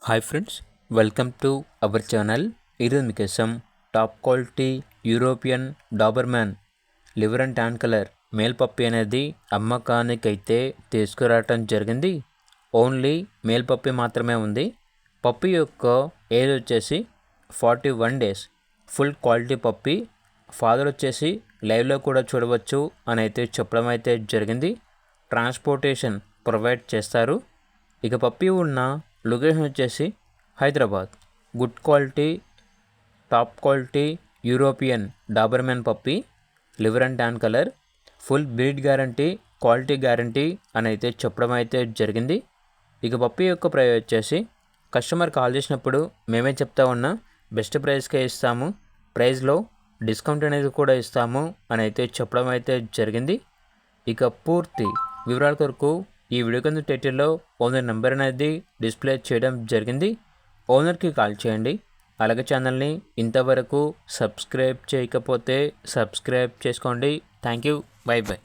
Hi friends, welcome to our channel. ఈరోజు మీకోసం top quality European doberman liver and tan colour male puppy అనేది అమ్మకానికైతే తీసుకురావటం జరిగింది. ఓన్లీ మేల్ పప్పి మాత్రమే ఉంది. పప్పి యొక్క ఏజ్ వచ్చేసి 41 days. ఫుల్ క్వాలిటీ పప్పి. ఫాదర్ వచ్చేసి లైవ్లో కూడా చూడవచ్చు అని అయితే చెప్పడం అయితే జరిగింది. ట్రాన్స్పోర్టేషన్ ప్రొవైడ్ చేస్తారు. ఇక పప్పి ఉన్న లొకేషన్ వచ్చేసి Hyderabad. Good quality, top quality European doberman puppy, liver and tan colour, full breed guarantee, quality guarantee అని అయితే చెప్పడం అయితే జరిగింది. ఇక పప్పి యొక్క ప్రైస్ వచ్చేసి కస్టమర్ కాల్ చేసినప్పుడు మేమే చెప్తా ఉన్నా బెస్ట్ ప్రైస్కే ఇస్తాము, ప్రైస్లో డిస్కౌంట్ అనేది కూడా ఇస్తాము అని అయితే చెప్పడం అయితే జరిగింది. ఇక పూర్తి వివరాల కొరకు ఈ వీడియో కింద టైటిల్లో ఓనర్ నెంబర్ అనేది డిస్ప్లే చేయడం జరిగింది. ఓనర్కి కాల్ చేయండి. అలాగే ఛానల్ని ఇంతవరకు సబ్స్క్రైబ్ చేయకపోతే సబ్స్క్రైబ్ చేసుకోండి. Thank you. By by.